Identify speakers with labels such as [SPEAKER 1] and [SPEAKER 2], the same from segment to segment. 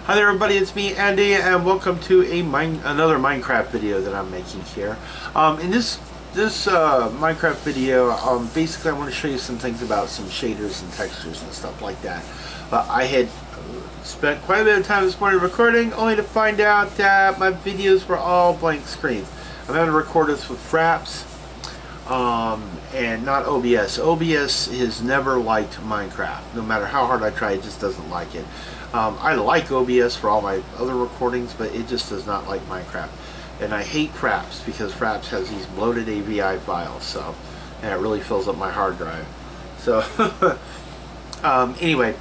[SPEAKER 1] Hi there everybody, it's me Andy and welcome to another Minecraft video that I'm making here. In this Minecraft video, basically I want to show you some things about some shaders and textures and stuff like that. I had spent quite a bit of time this morning recording only to find out that my videos were all blank screens. I'm having to record this with Fraps and not OBS. OBS has never liked Minecraft. No matter how hard I try, it just doesn't like it. I like OBS for all my other recordings, but it just does not like Minecraft. And I hate Fraps because Fraps has these bloated AVI files, and it really fills up my hard drive. So anyway,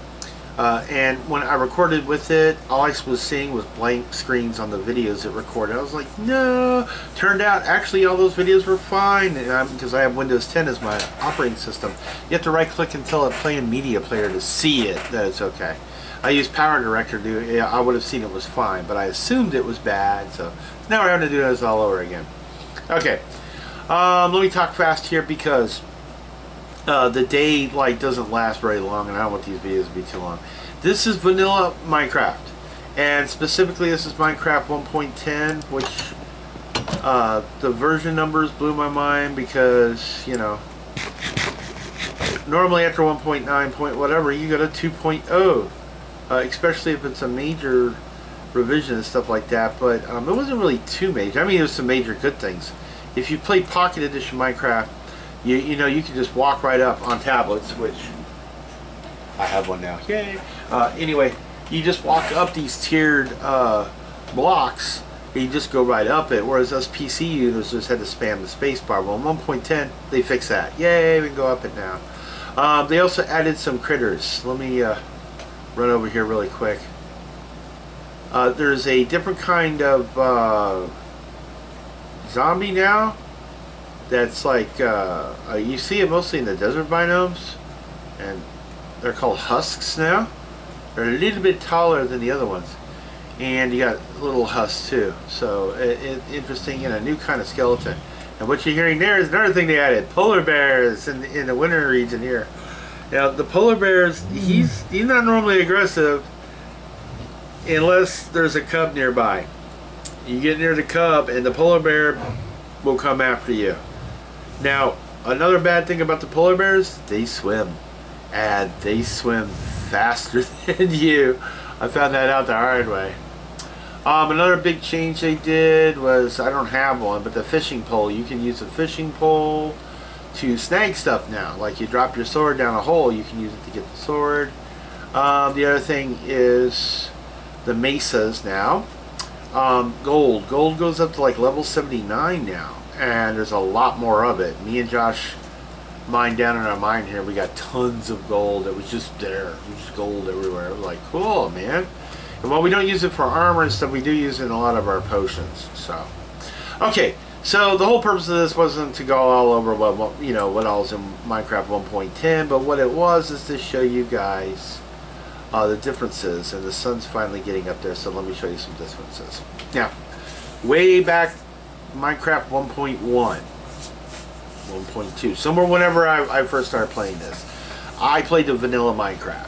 [SPEAKER 1] and when I recorded with it, all I was seeing was blank screens on the videos it recorded. I was like, no. Turned out actually all those videos were fine, because I have Windows 10 as my operating system. You have to right click and tell it play in media player to see it that it's okay. I used Power Director to, yeah, I would have seen it was fine, but I assumed it was bad, so now we're having to do this all over again. Okay, let me talk fast here because the day doesn't last very long, and I don't want these videos to be too long. This is vanilla Minecraft, and specifically this is Minecraft 1.10, which the version numbers blew my mind because, you know, normally after 1.9 point whatever you go to 2.0. Especially if it's a major revision and stuff like that, but it wasn't really too major. I mean, there's some major good things. If you play Pocket Edition Minecraft, you know you can just walk right up on tablets, which I have one now. Yay! Anyway, you just walk up these tiered blocks, and you just go right up it. Whereas us PC users just had to spam the space bar. Well, in 1.10 they fixed that. Yay! We can go up it now. They also added some critters. Let me run over here really quick. There's a different kind of zombie now that's like you see it mostly in the desert binomes, and they're called husks now. They're a little bit taller than the other ones, and you got little husks too, so interesting, and a new kind of skeleton. And what you're hearing there is another thing they added: polar bears in the winter region here. Now the polar bears, he's not normally aggressive unless there's a cub nearby. You get near the cub and the polar bear will come after you. Now another bad thing about the polar bears, they swim, and they swim faster than you. I found that out the hard way. Another big change they did was, I don't have one, but the fishing pole. You can use a fishing pole to snag stuff now. Like you drop your sword down a hole, you can use it to get the sword. The other thing is the mesas now. Gold goes up to like level 79 now, and there's a lot more of it. Me and Josh mined down in our mine here. We got tons of gold. It was just there. It was just gold everywhere. It was like, cool, man. And while we don't use it for armor and stuff, we do use it in a lot of our potions. So okay, so the whole purpose of this wasn't to go all over what you know what all's in Minecraft 1.10, but what it was is to show you guys the differences. And the sun's finally getting up there, so let me show you some differences. Now, way back Minecraft 1.1, 1.2, somewhere whenever I first started playing this, I played the vanilla Minecraft.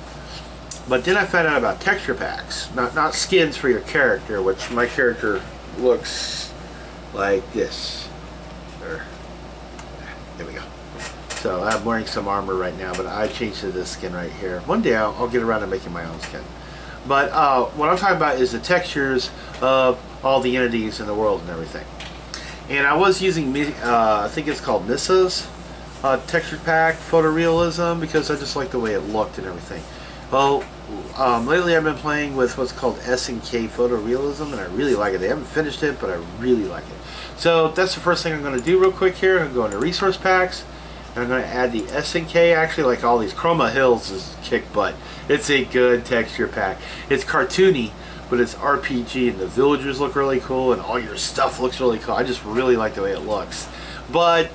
[SPEAKER 1] But then I found out about texture packs, not skins for your character, which my character looks like this. There we go. So I'm wearing some armor right now, but I changed to this skin right here. One day I'll get around to making my own skin. But what I'm talking about is the textures of all the entities in the world and everything. And I was using, I think it's called Misa's texture pack, photorealism, because I just like the way it looked and everything. Well, lately I've been playing with what's called SNK photorealism, and I really like it. They haven't finished it, but I really like it. So that's the first thing I'm going to do real quick here. I'm going to go into resource packs, and I'm going to add the SNK. Actually, like all these, Chroma Hills is kick butt. It's a good texture pack. It's cartoony, but it's RPG, and the villagers look really cool, and all your stuff looks really cool. I just really like the way it looks. But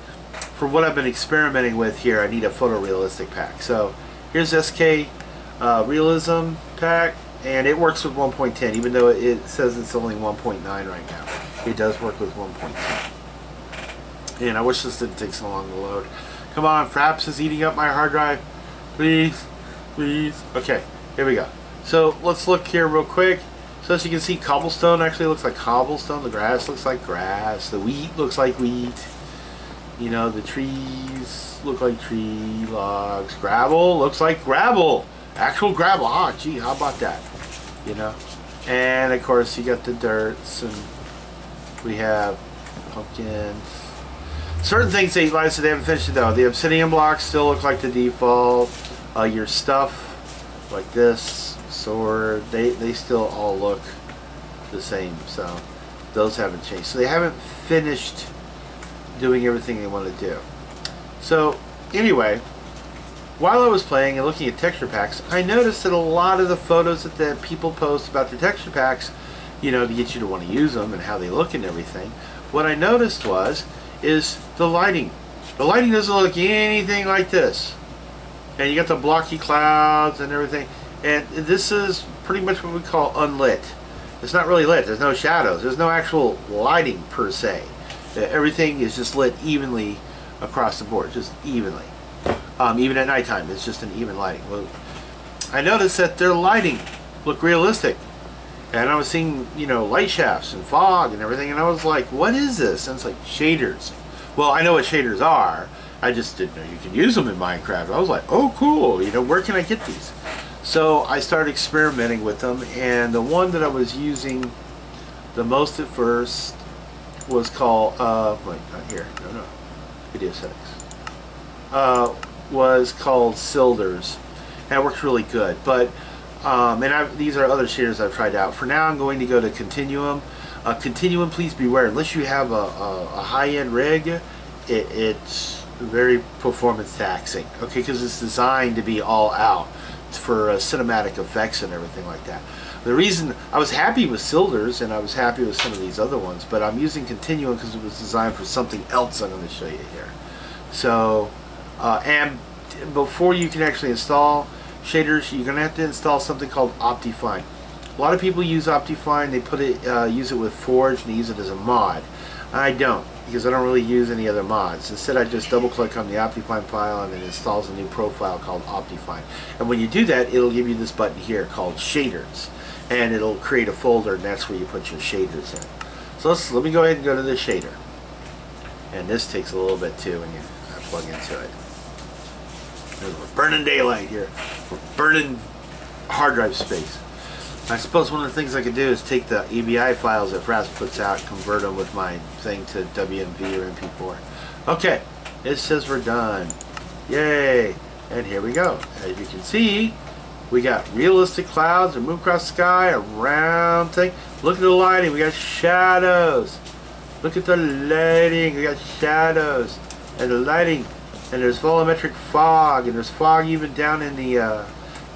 [SPEAKER 1] for what I've been experimenting with here, I need a photorealistic pack. So here's SK Realism pack, and it works with 1.10, even though it says it's only 1.9 right now. It does work with 1.10. And I wish this didn't take so long to load. Come on, Fraps is eating up my hard drive. Please, please. Okay, here we go. So let's look here real quick. So as you can see, cobblestone actually looks like cobblestone. The grass looks like grass. The wheat looks like wheat. You know, the trees look like tree logs. Gravel looks like gravel. Actual gravel. Ah, gee, how about that? You know? And of course you got the dirts, and we have pumpkins. Certain things they, like I said, they haven't finished it though. The obsidian blocks still look like the default. Your stuff, like this, sword, they still all look the same. So those haven't changed. So they haven't finished doing everything they want to do. So anyway, while I was playing and looking at texture packs, I noticed that a lot of the photos that the people post about their texture packs, you know, to get you to want to use them and how they look and everything, what I noticed is the lighting. The lighting doesn't look anything like this. And you got the blocky clouds and everything. And this is pretty much what we call unlit. It's not really lit. There's no shadows. There's no actual lighting per se. Everything is just lit evenly across the board, just evenly. Even at nighttime, it's just an even lighting. Well, I noticed that their lighting looked realistic. And I was seeing, you know, light shafts and fog and everything, and I was like, what is this? And it's like shaders. Well, I know what shaders are. I just didn't know you could use them in Minecraft. I was like, oh cool, you know, where can I get these? So I started experimenting with them, and the one that I was using the most at first was called, wait, not here, no, video settings. Was called Silders, and it works really good. But these are other shaders I've tried out. For now, I'm going to go to Continuum. Continuum, please beware, unless you have a high-end rig, it's very performance taxing. Okay, because it's designed to be all out for cinematic effects and everything like that. The reason I was happy with Silders and I was happy with some of these other ones, but I'm using Continuum because it was designed for something else I'm going to show you here. So, and before you can actually install shaders, you're going to have to install something called Optifine. A lot of people use Optifine. They put it, use it with Forge, and they use it as a mod. I don't, because I don't really use any other mods. Instead, I just double-click on the Optifine file, and it installs a new profile called Optifine. And when you do that, it'll give you this button here called Shaders, and it'll create a folder, and that's where you put your shaders in. So let me go ahead and go to the shader. And this takes a little bit too when you plug into it. We're burning daylight here. We're burning hard drive space. I suppose one of the things I could do is take the EBI files that Fraps puts out, convert them with my thing to WMV or MP4. Okay, it says we're done. Yay! And here we go. As you can see, we got realistic clouds that move across the sky, a round thing. Look at the lighting, we got shadows. Look at the lighting, we got shadows. And the lighting, and there's volumetric fog, and there's fog even down in the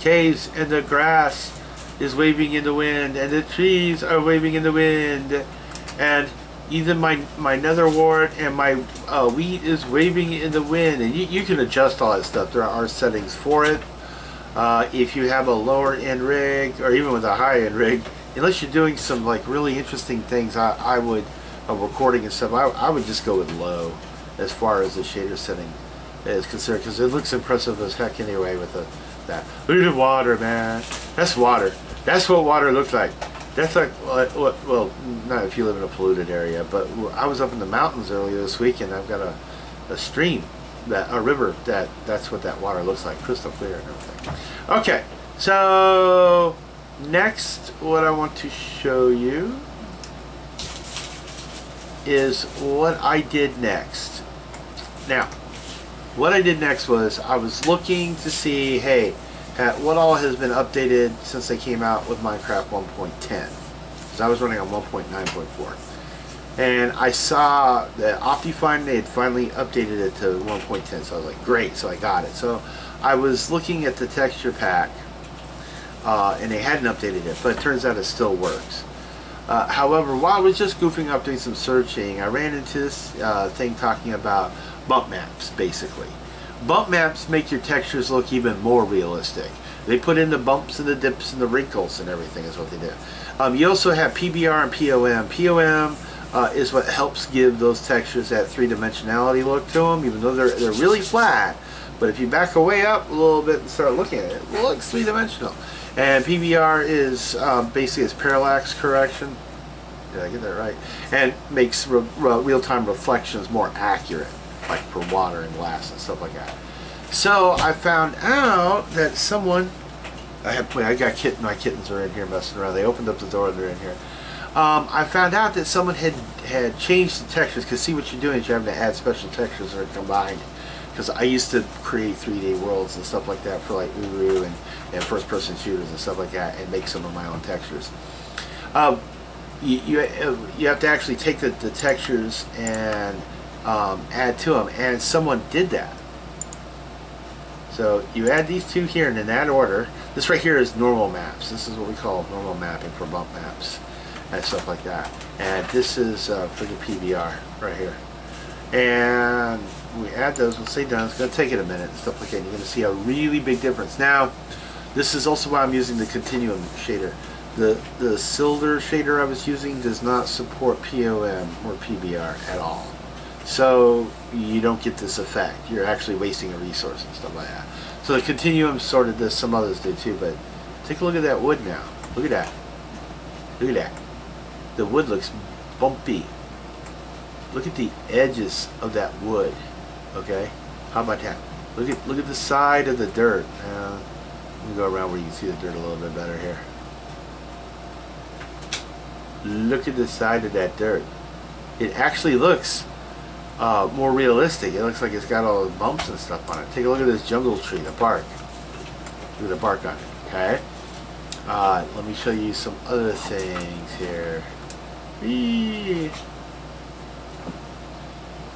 [SPEAKER 1] caves, and the grass is waving in the wind, and the trees are waving in the wind, and even my nether wart and my wheat is waving in the wind. And you can adjust all that stuff. There are settings for it. If you have a lower end rig, or even with a high end rig, unless you're doing some like really interesting things, I would, recording and stuff, I would just go with low as far as the shader setting is concerned, because it looks impressive as heck anyway with that. Look at the water, man. That's water. That's what water looks like. That's like, well, not if you live in a polluted area, but I was up in the mountains earlier this week, and I've got a stream, a river, that's what that water looks like, crystal clear and everything. Okay, so next what I want to show you is what I did next. Now, what I did next was I was looking to see, hey, what all has been updated since they came out with Minecraft 1.10. Because I was running on 1.9.4. And I saw that Optifine, they had finally updated it to 1.10. So I was like, great, so I got it. So I was looking at the texture pack, and they hadn't updated it, but it turns out it still works. However, while I was just goofing up doing some searching, I ran into this thing talking about bump maps, basically. Bump maps make your textures look even more realistic. They put in the bumps and the dips and the wrinkles and everything is what they do. You also have PBR and POM. POM is what helps give those textures that three-dimensionality look to them, even though they're really flat. But if you back away up a little bit and start looking at it, it looks three-dimensional. And PBR is basically it's parallax correction. Did I get that right? And makes real-time reflections more accurate, like for water and glass and stuff like that. So I found out that someone, I got my kittens are in here messing around. They opened up the door and they're in here. I found out that someone had changed the textures, because see what you're doing is you're having to add special textures that are combined. Because I used to create 3D worlds and stuff like that for like Uru and first-person shooters and stuff like that, and make some of my own textures. You have to actually take the textures and add to them, and someone did that. So you add these two here, and in that order. This right here is normal maps. This is what we call normal mapping for bump maps and stuff like that. And this is for the PBR right here. And we add those. We'll say done. It's going to take it a minute and stuff like that. You're going to see a really big difference. Now, this is also why I'm using the Continuum shader. The Silder shader I was using does not support POM or PBR at all. So you don't get this effect. You're actually wasting a resource and stuff like that. So the Continuum sorted this. Some others do too. But take a look at that wood now. Look at that. Look at that. The wood looks bumpy. Look at the edges of that wood. Okay, how about that? Look at the side of the dirt. Let me go around where you can see the dirt a little bit better here. Look at the side of that dirt. It actually looks more realistic. It looks like it's got all the bumps and stuff on it. Take a look at this jungle tree, the bark. Look at the bark on it. Okay. Let me show you some other things here. Eee.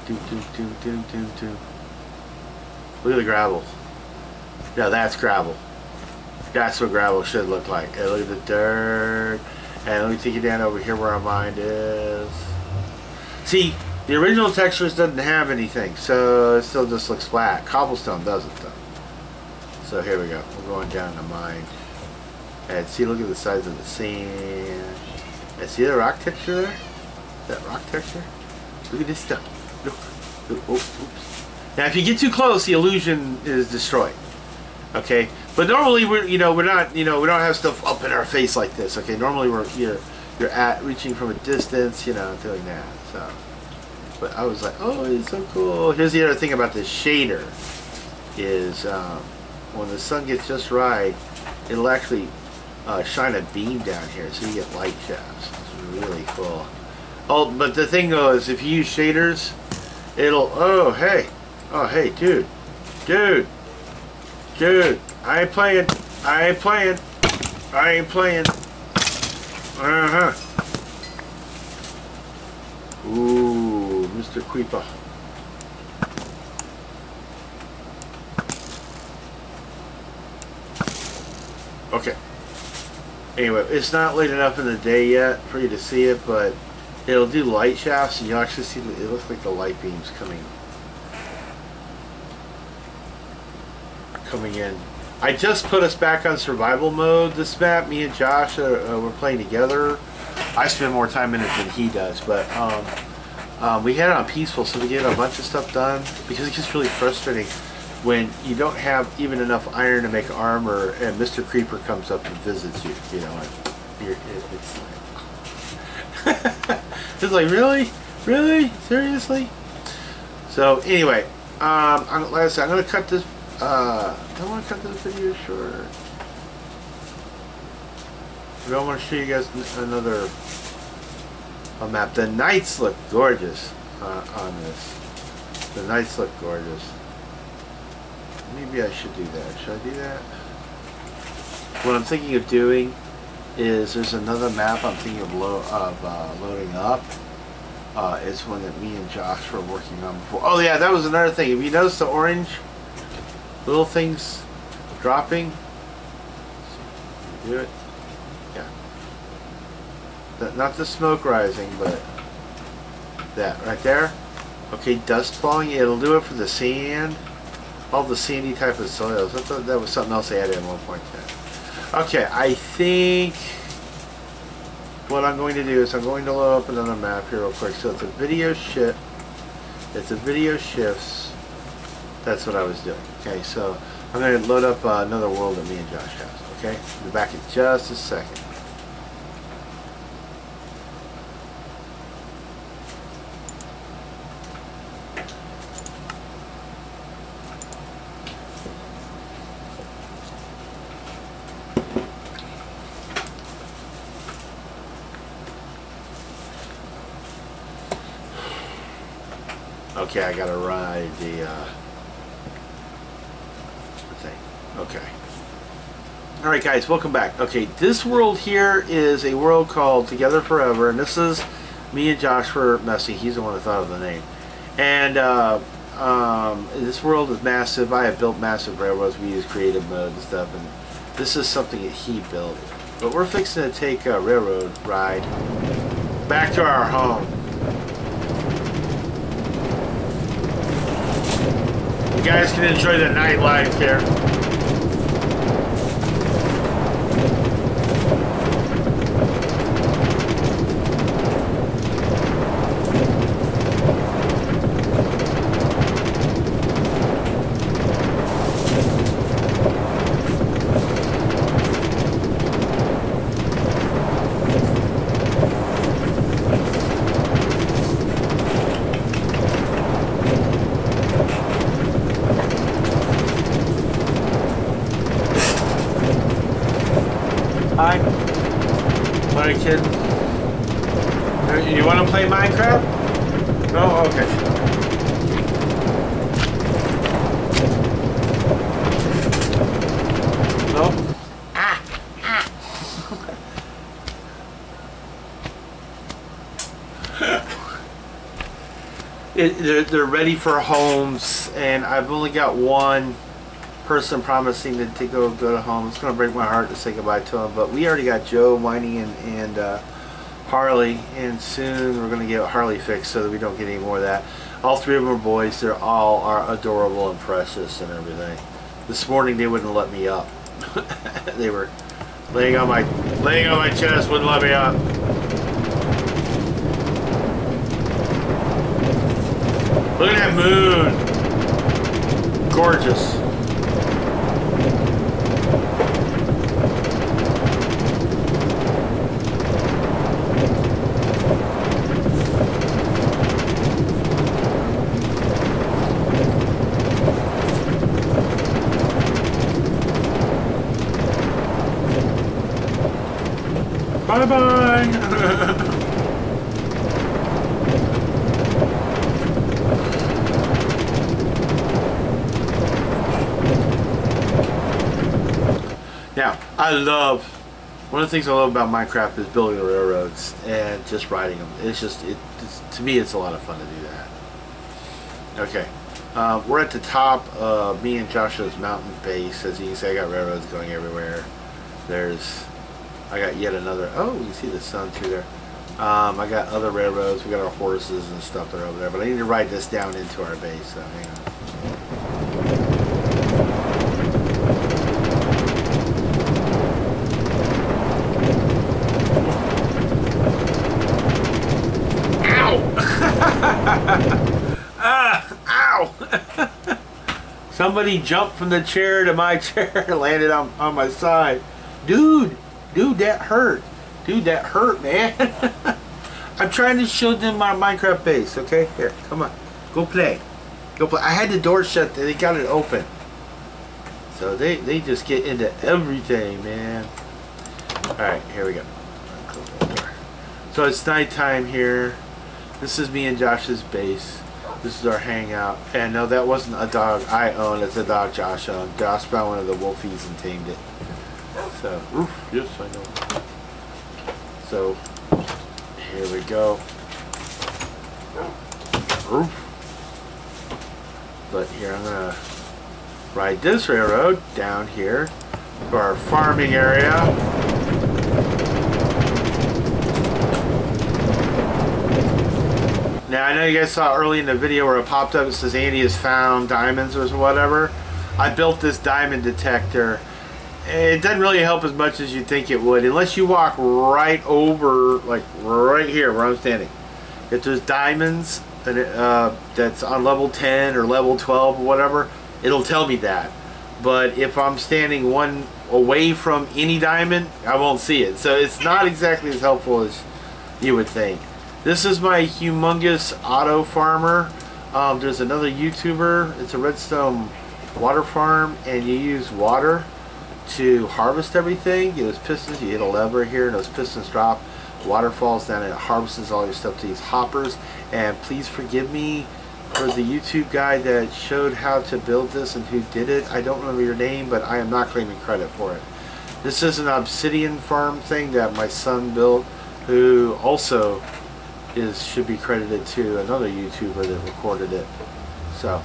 [SPEAKER 1] Look at the gravel. Yeah, that's gravel. That's what gravel should look like. And look at the dirt. And let me take you down over here where our mind is. See, the original textures doesn't have anything, so it still just looks flat. Cobblestone doesn't though. So here we go. We're going down to mine. And see, look at the size of the sand. And see the rock texture there? That rock texture? Look at this stuff. Look. Oh, oops. Now, if you get too close, the illusion is destroyed. Okay, but normally we don't have stuff up in our face like this. Okay, normally you're reaching from a distance, doing that. So, but I was like, oh, it's so cool. Here's the other thing about this shader is when the sun gets just right, it'll actually shine a beam down here, so you get light shafts. It's really cool. Oh, but the thing though is, if you use shaders, it'll. Oh hey, dude, I ain't playing. Ooh, Mr. Creeper. Okay. Anyway, it's not late enough in the day yet for you to see it, but it'll do light shafts, and you'll actually see it looks like the light beams coming in. I just put us back on survival mode. This map, me and Josh we're playing together. I spend more time in it than he does, but we had it on peaceful, so we get a bunch of stuff done, because it gets really frustrating when you don't have even enough iron to make armor, and Mr. Creeper comes up and visits you. It's like, really, seriously. So anyway, like I said, I'm gonna cut this. I don't want to cut this video short. I want to show you guys another map. The nights look gorgeous on this. The nights look gorgeous. Maybe I should do that. Should I do that? What I'm thinking of doing is there's another map I'm thinking of loading up. It's one that me and Josh were working on before. Oh yeah, that was another thing. If you notice the orange little things dropping, do it. Yeah. Not the smoke rising, but that right there. Okay, dust falling. It'll do it for the sand. All the sandy type of soils. I thought that was something else I added at one point there. Okay, I think what I'm going to do is I'm going to load up another map here real quick. So it's a video shift. It's a video shifts. That's what I was doing. Okay, so I'm going to load up another world that me and Josh have. Okay, we'll be back in just a second. Okay, I gotta ride the thing. Okay. Alright guys, welcome back. Okay, this world here is a world called Together Forever, and this is me and Joshua Messy. He's the one that thought of the name. And this world is massive. I have built massive railroads. We use creative mode and stuff, and this is something that he built. But we're fixing to take a railroad ride back to our home. You guys can enjoy the nightlife here. Hi. What are you kidding? You want to play Minecraft? Oh, okay. No? Ah! Ah! They're ready for homes, and I've only got one person promising to go to home. It's going to break my heart to say goodbye to him, but we already got Joe, Whiny, and Harley, and soon we're going to get Harley fixed so that we don't get any more of that. All three of them are boys. They're all are adorable and precious and everything. This morning they wouldn't let me up. They were laying on my chest, wouldn't let me up. Look at that moon. Gorgeous. Bye-bye. Now, one of the things I love about Minecraft is building the railroads and just riding them. To me, it's a lot of fun to do that. Okay, we're at the top of me and Joshua's mountain base. As you can see, I got railroads going everywhere. I got yet another, oh, you see the sun through there. I got other railroads. We got our horses and stuff that are over there, but I need to ride this down into our base, so hang on. Ow! Somebody jumped from the chair to my chair and landed on my side. Dude, that hurt. Dude, that hurt, man. I'm trying to show them my Minecraft base, okay? Here, come on. Go play. Go play. I had the door shut. They got it open. So they just get into everything, man. Alright, here we go. Close that door. So it's nighttime here. This is me and Josh's base. This is our hangout. And no, that wasn't a dog I own. It's a dog Josh owned. Josh found one of the wolfies and tamed it. So, oof, yes, I know. So, here we go. Oof. But here, I'm going to ride this railroad down here to our farming area. Now, I know you guys saw early in the video where it popped up, it says Andy has found diamonds or whatever. I built this diamond detector. It doesn't really help as much as you think it would, unless you walk right over, like right here where I'm standing. If there's diamonds that's on level 10 or level 12 or whatever, it'll tell me that. But if I'm standing one away from any diamond, I won't see it. So it's not exactly as helpful as you would think. This is my humongous auto farmer. There's another YouTuber. It's a redstone water farm, and you use water to harvest everything. You get those pistons, you hit a lever here, and those pistons drop. Water falls down and it harvests all your stuff to these hoppers. And please forgive me for the YouTube guy that showed how to build this and who did it. I don't remember your name, but I am not claiming credit for it. This is an obsidian farm thing that my son built, who also should be credited to another YouTuber that recorded it. So,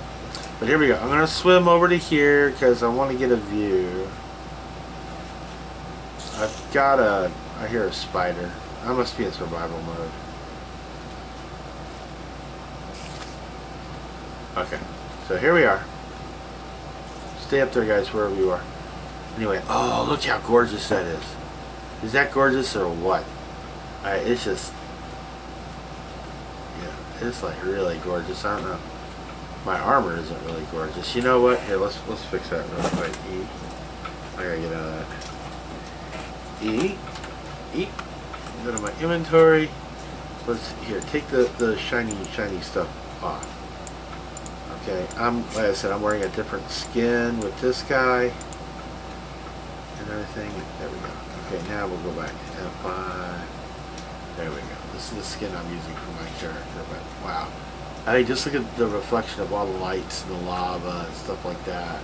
[SPEAKER 1] but here we go. I'm going to swim over to here because I want to get a view. I've got I hear a spider. I must be in survival mode. Okay, so here we are. Stay up there, guys, wherever you are. Anyway, oh, look how gorgeous that is. Is that gorgeous or what? It's just, yeah, it's like really gorgeous. I don't know. My armor isn't really gorgeous. You know what? Here, let's fix that real quick. E. I gotta get out of that. E. Go to my inventory. Here, take the shiny stuff off. Okay, like I said, I'm wearing a different skin with this guy and everything. There we go. Okay, now we'll go back. F5. There we go. This is the skin I'm using for my character. But wow, I mean, just look at the reflection of all the lights and the lava and stuff like that,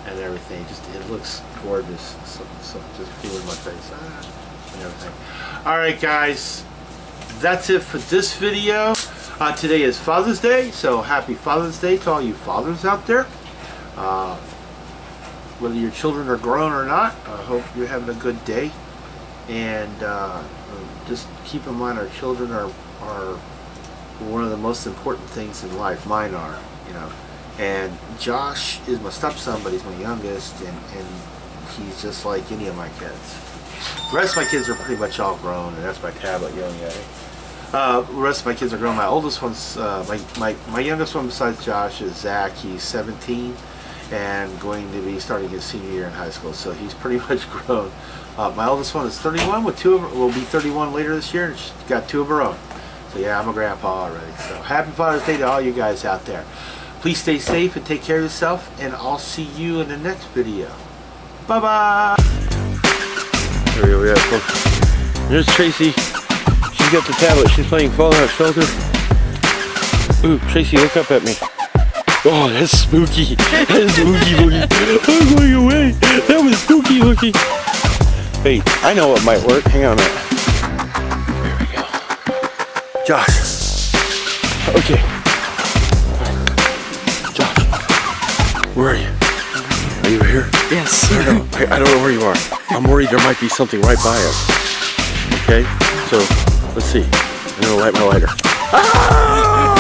[SPEAKER 1] and everything. It looks gorgeous. So just feeling my face and everything. All right, guys, that's it for this video. Today is Father's Day, so happy Father's Day to all you fathers out there. Whether your children are grown or not, I hope you're having a good day. And just keep in mind, our children are one of the most important things in life. Mine are, you know. And Josh is my stepson, but he's my youngest, and he's just like any of my kids. The rest of my kids are pretty much all grown, and that's my tablet yelling at me. The rest of my kids are grown. My oldest one's, my youngest one besides Josh is Zach. He's 17 and going to be starting his senior year in high school, so he's pretty much grown. My oldest one is 31 with will be 31 later this year, and she's got 2 of her own. So yeah, I'm a grandpa already. So happy Father's Day to all you guys out there. Please stay safe and take care of yourself, and I'll see you in the next video. Bye-bye! There we go, folks. There's Tracy. She's got the tablet. She's playing Fallout Shelter. Ooh, Tracy, look up at me. Oh, that's spooky. That's spooky looking. I'm going away. That was spooky looking. Wait, I know what might work. Hang on a minute. There we go. Josh. Okay. Josh. Where are you? Are you here?
[SPEAKER 2] Yes.
[SPEAKER 1] I don't know where you are. I'm worried there might be something right by us. Okay? So, let's see. I'm gonna light my lighter. Ah!